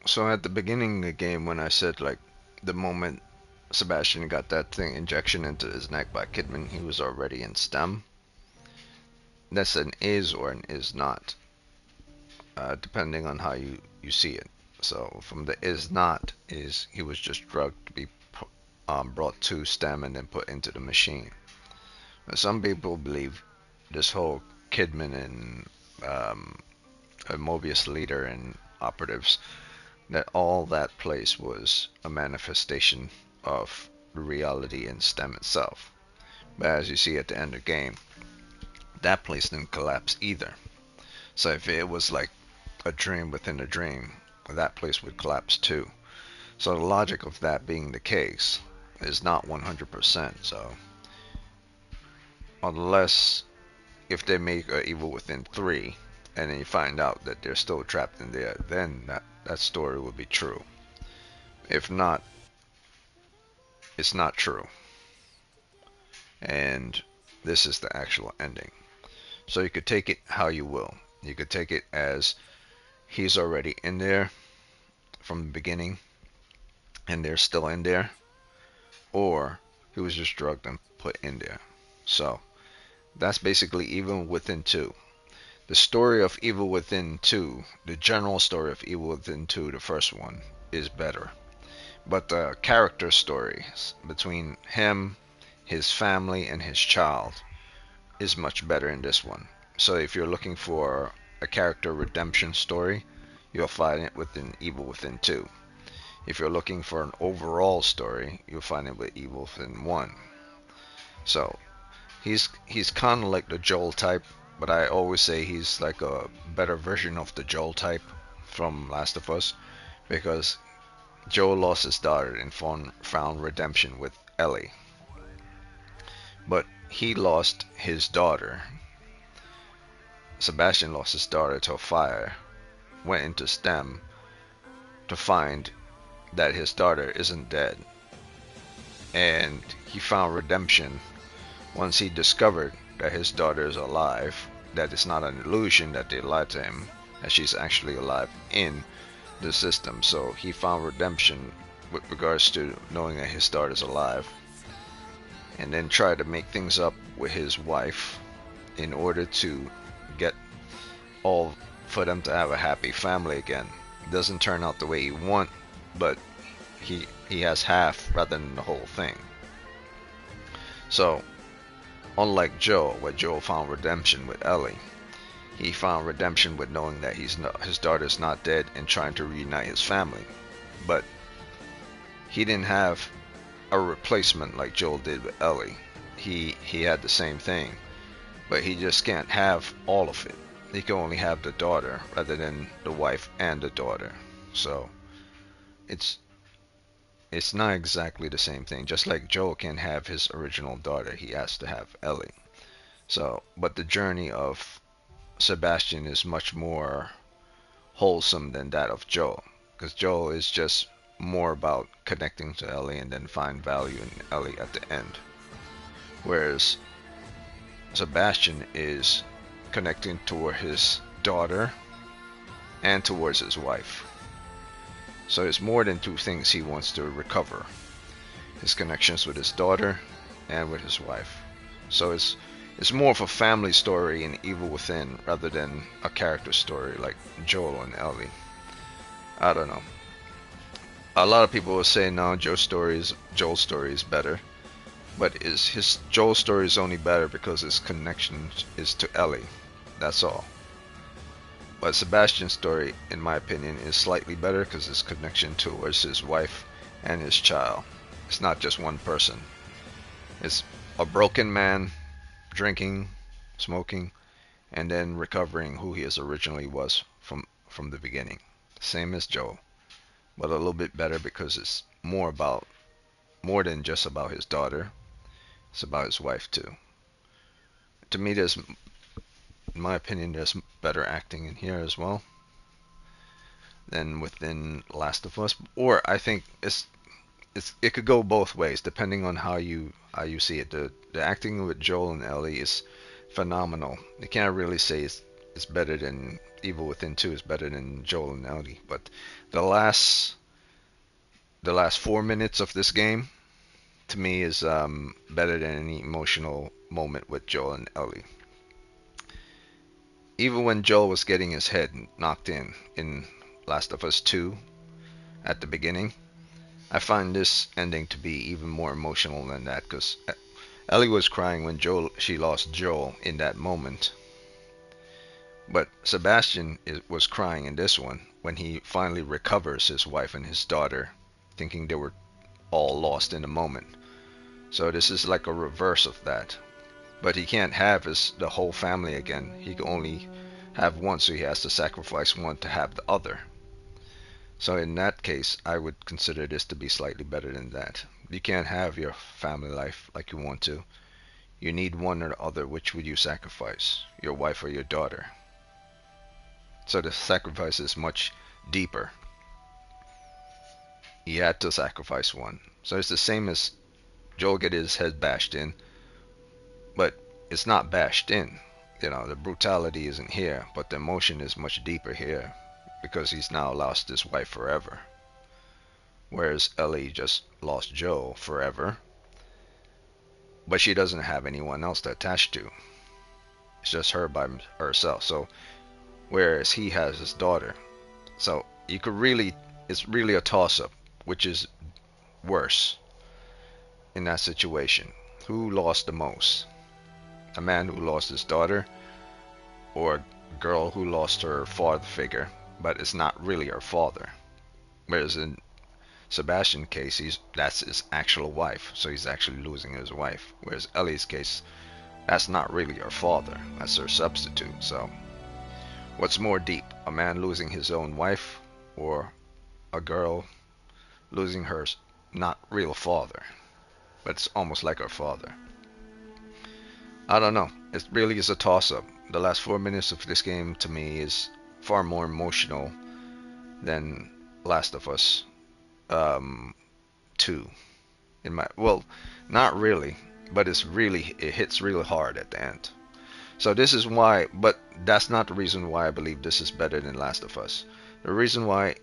So at the beginning of the game, when I said like the moment Sebastian got that thing injection into his neck by Kidman, he was already in STEM. That's an is or an is not, depending on how you see it. So from the is not is he was just drugged to be brought to STEM and then put into the machine. Some people believe this whole Kidman and Mobius leader and operatives that all that place was a manifestation of reality in STEM itself. But as you see at the end of the game, that place didn't collapse either. So if it was like a dream within a dream, that place would collapse too. So the logic of that being the case is not 100%. So unless if they make a Evil Within 3 and then you find out that they're still trapped in there, then that story will be true. If not, it's not true. And this is the actual ending. So you could take it how you will. You could take it as he's already in there from the beginning and they're still in there, or he was just drugged and put in there. So that's basically Evil Within 2. The story of Evil Within 2, the general story of Evil Within 2, the first one, is better. But the character stories between him, his family, and his child is much better in this one. So if you're looking for a character redemption story, you'll find it within Evil Within 2. If you're looking for an overall story, you'll find it with Evil Within 1. So he's kind of like the Joel type, but I always say he's like a better version of the Joel type from Last of Us, because Joel lost his daughter and found redemption with Ellie. But he lost his daughter. Sebastian lost his daughter to a fire, went into STEM to find that his daughter isn't dead. And he found redemption once he discovered that his daughter is alive, that it's not an illusion that they lied to him, that she's actually alive in the system. So he found redemption with regards to knowing that his daughter is alive, and then tried to make things up with his wife in order to get all for them to have a happy family again. It doesn't turn out the way you want, but he has half rather than the whole thing. So unlike Joel, where Joel found redemption with Ellie, he found redemption with knowing that his daughter's not dead and trying to reunite his family. But he didn't have a replacement like Joel did with Ellie. He had the same thing, but he just can't have all of it. He can only have the daughter rather than the wife and the daughter. So it's not exactly the same thing. Just like Joel can't have his original daughter, he has to have Ellie. So, but the journey of Sebastian is much more wholesome than that of Joel, because Joel is just more about connecting to Ellie and then find value in Ellie at the end, whereas Sebastian is connecting toward his daughter and towards his wife. So it's more than two things he wants to recover: his connections with his daughter and with his wife. So it's more of a family story in Evil Within rather than a character story like Joel and Ellie. I don't know. A lot of people will say no, Joel's story is better, but his Joel's story is only better because his connection is to Ellie. That's all. But Sebastian's story, in my opinion, is slightly better because his connection towards his wife and his child. It's not just one person. It's a broken man drinking, smoking, and then recovering who he is originally was from the beginning. Same as Joel, but a little bit better because it's more than just about his daughter. It's about his wife too. To me, in my opinion, there's better acting in here as well than within Last of Us. Or I think it could go both ways depending on how you see it. The acting with Joel and Ellie is phenomenal. You can't really say it's better than Evil Within 2 is better than Joel and Ellie, but the last 4 minutes of this game to me is better than any emotional moment with Joel and Ellie. Even when Joel was getting his head knocked in Last of Us 2 at the beginning, I find this ending to be even more emotional than that, because Ellie was crying when she lost Joel in that moment. But Sebastian was crying in this one when he finally recovers his wife and his daughter, thinking they were all lost in a moment. So this is like a reverse of that. But he can't have the whole family again. He can only have one, so he has to sacrifice one to have the other. So in that case, I would consider this to be slightly better than that. You can't have your family life like you want to. You need one or the other. Which would you sacrifice? Your wife or your daughter? So the sacrifice is much deeper. He had to sacrifice one. So it's the same as Joel get his head bashed in, but it's not bashed in. You know, the brutality isn't here, but the emotion is much deeper here because he's now lost his wife forever. Whereas Ellie just lost Joel forever, but she doesn't have anyone else to attach to. It's just her by herself. So whereas he has his daughter. So you could really, it's really a toss-up, which is worse in that situation. Who lost the most? A man who lost his daughter, or a girl who lost her father figure, but it's not really her father. Whereas in Sebastian's case, that's his actual wife, so he's actually losing his wife. Whereas Ellie's case, that's not really her father, that's her substitute. So what's more deep, a man losing his own wife, or a girl losing her not real father, but it's almost like her father? I don't know. It really is a toss-up. The last 4 minutes of this game to me is far more emotional than Last of Us 2. In my not really, but it hits really hard at the end. So this is why, but that's not the reason why I believe this is better than Last of Us. The reason why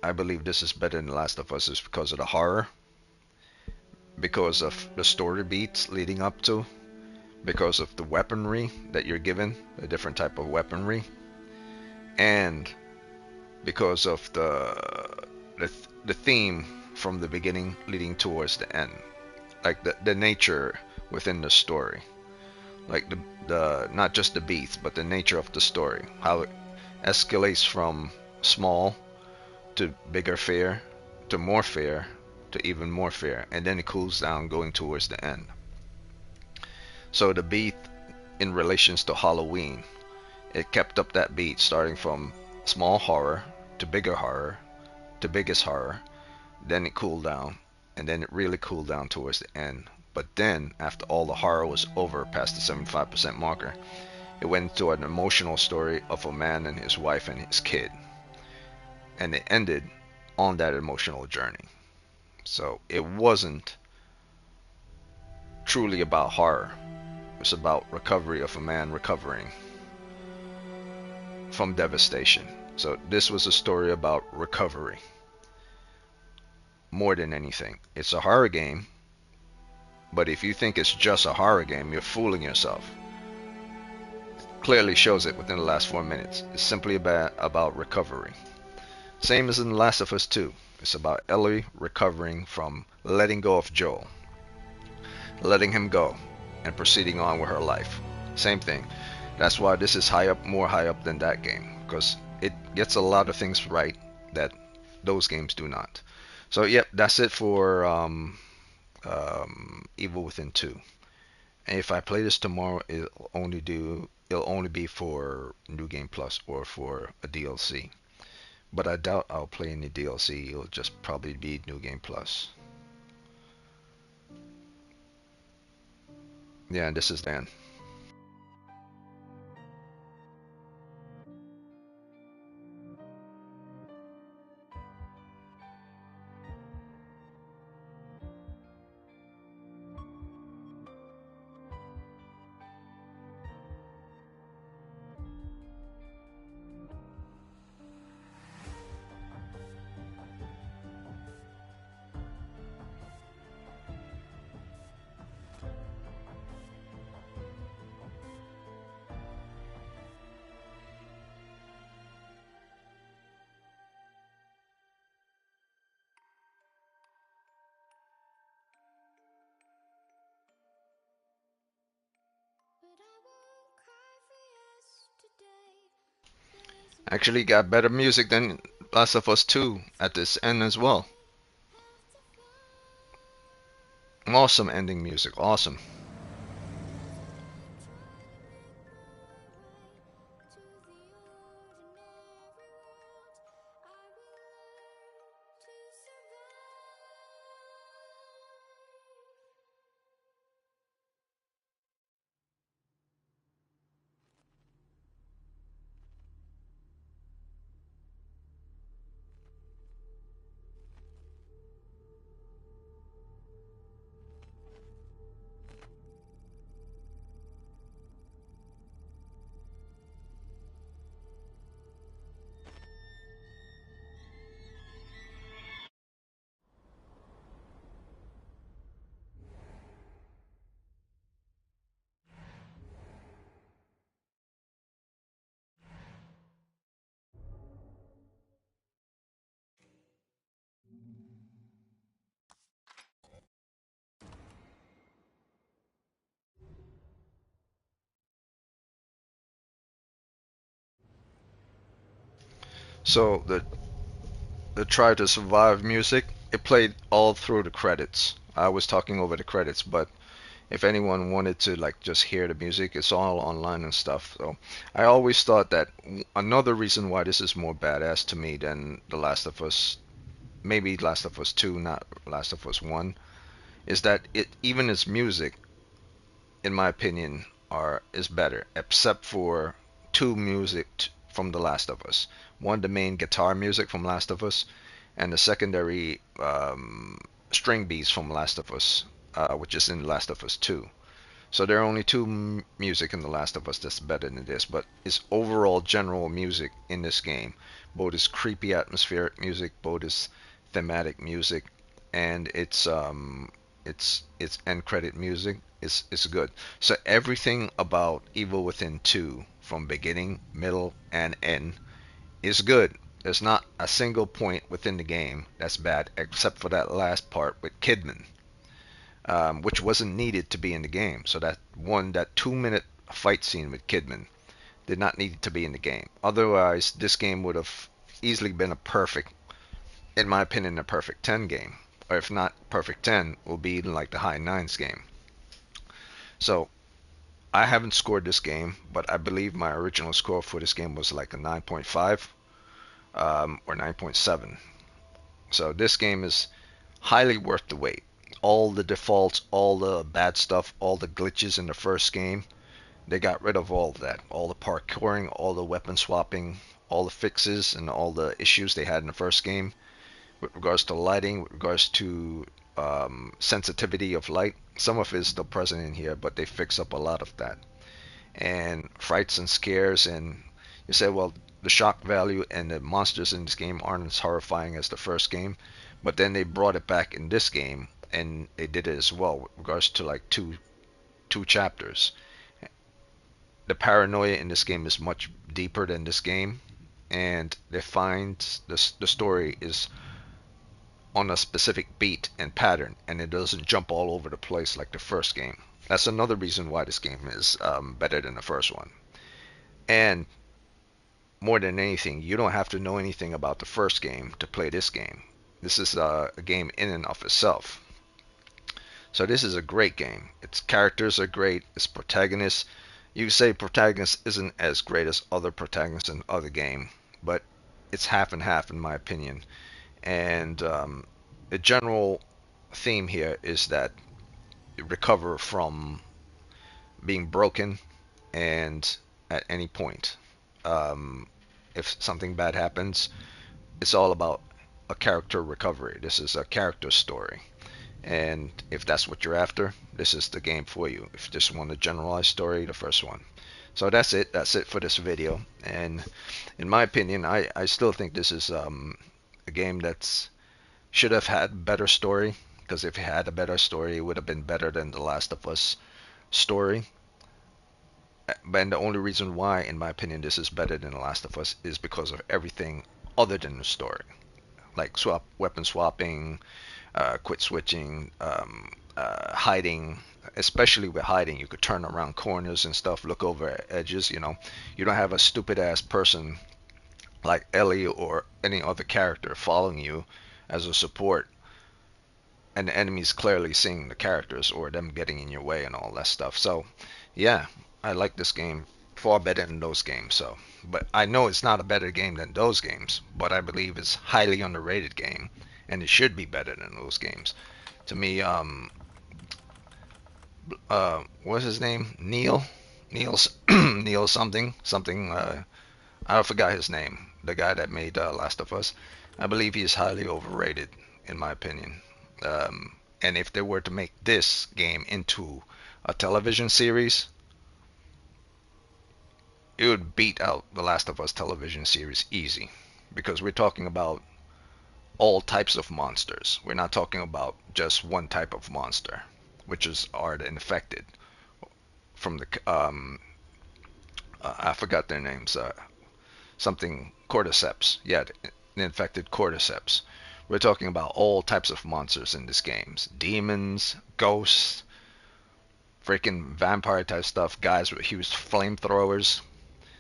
I believe this is better than Last of Us is because of the horror, because of the story beats leading up to, because of the weaponry that you're given, a different type of weaponry, and because of the theme from the beginning leading towards the end, like the nature within the story, like the not just the beats, but the nature of the story, how it escalates from small to bigger fear to more fear to even more fear, and then it cools down going towards the end. So the beat in relations to Halloween, it kept up that beat starting from small horror to bigger horror to biggest horror. Then it cooled down, and then it really cooled down towards the end. But then, after all the horror was over past the 75% marker, it went to an emotional story of a man and his wife and his kid. And it ended on that emotional journey. So it wasn't truly about horror. It was about recovery of a man recovering from devastation. So this was a story about recovery more than anything. It's a horror game, but if you think it's just a horror game, you're fooling yourself. Clearly shows it within the last 4 minutes. It's simply about recovery. Same as in The Last of Us 2. It's about Ellie recovering from letting go of Joel, letting him go, and proceeding on with her life. Same thing. That's why this is more high up than that game, because it gets a lot of things right that those games do not. So yep, that's it for Evil Within 2. And if I play this tomorrow, it'll only be for New Game Plus or for a DLC. But I doubt I'll play any DLC. It'll just probably be New Game Plus. Yeah, and this is Dan. Actually got better music than Last of Us 2 at this end as well. Awesome ending music, awesome. So the Try to Survive music, it played all through the credits. I was talking over the credits, but if anyone wanted to like just hear the music, it's all online and stuff. So I always thought that another reason why this is more badass to me than The Last of Us, maybe Last of Us 2, not Last of Us 1, is that it even its music, in my opinion, are is better, except for two music from The Last of Us. One, the main guitar music from Last of Us, and the secondary string beats from Last of Us, which is in Last of Us 2. So there are only two music in The Last of Us that's better than this, but it's overall general music in this game. Both is creepy atmospheric music, both is thematic music, and it's end credit music is good. So everything about Evil Within 2 from beginning, middle, and end is good. There's not a single point within the game that's bad, except for that last part with Kidman, which wasn't needed to be in the game. So that 2 minute fight scene with Kidman did not need to be in the game. Otherwise, this game would have easily been a perfect, in my opinion, a perfect 10 game. Or if not perfect 10, will be like the high nines game. So I haven't scored this game, but I believe my original score for this game was like a 9.5 or 9.7. So this game is highly worth the wait. All the defaults, all the bad stuff, all the glitches in the first game, they got rid of all of that. All the parkouring, all the weapon swapping, all the fixes, and all the issues they had in the first game with regards to lighting, with regards to sensitivity of light. Some of it is still present in here, but they fix up a lot of that. And frights and scares, and you say, well, the shock value and the monsters in this game aren't as horrifying as the first game, but then they brought it back in this game, and they did it as well with regards to like two chapters. The paranoia in this game is much deeper than this game, and they find the story is on a specific beat and pattern, and it doesn't jump all over the place like the first game. That's another reason why this game is better than the first one. And more than anything, you don't have to know anything about the first game to play this game. This is a game in and of itself. So this is a great game. Its characters are great. Its protagonist, you say protagonist isn't as great as other protagonists in other game, but it's half and half in my opinion. And the general theme here is that you recover from being broken and at any point. Um, if something bad happens, it's all about a character recovery. This is a character story. And if that's what you're after, this is the game for you. If you just want a generalized story, the first one. So that's it. That's it for this video. And in my opinion, I still think this is a game that's should have had better story. Because if it had a better story, it would have been better than The Last of Us story. And the only reason why, in my opinion, this is better than The Last of Us is because of everything other than the story, like weapon swapping, quit switching, hiding. Especially with hiding, you could turn around corners and stuff, look over edges. You know, you don't have a stupid ass person like Ellie or any other character following you as a support, and the enemies clearly seeing the characters or them getting in your way and all that stuff. So, yeah, I like this game far better than those games. So, but I know it's not a better game than those games, but I believe it's highly underrated game, and it should be better than those games. To me, what's his name? Neil, Neil something. I forgot his name. The guy that made Last of Us. I believe he is highly overrated, in my opinion. And if they were to make this game into a television series, it would beat out the Last of Us television series easy, because we're talking about all types of monsters. We're not talking about just one type of monster, which is are the infected from the I forgot their names. Something cordyceps. Yeah, the infected cordyceps. We're talking about all types of monsters in this game. Demons, ghosts, freaking vampire type stuff, guys with huge flamethrowers.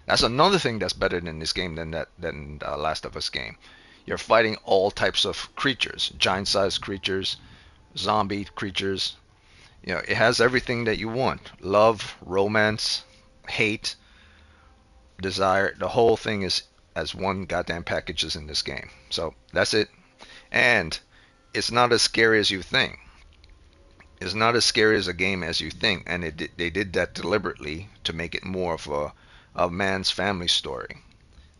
That's another thing that's better than this game than Last of Us game. You're fighting all types of creatures, giant-sized creatures, zombie creatures. You know, it has everything that you want: love, romance, hate, desire. The whole thing is as one goddamn packages in this game. So that's it. And it's not as scary as you think. It's not as scary as a game as you think, and they did that deliberately to make it more of a man's family story.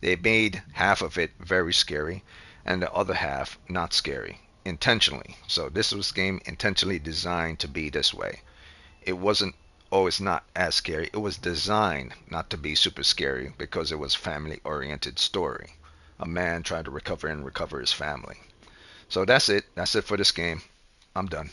They made half of it very scary, and the other half not scary intentionally. So this was game intentionally designed to be this way. It wasn't, oh, it's not as scary. It was designed not to be super scary because it was family oriented story. A man trying to recover his family. So that's it. That's it for this game. I'm done.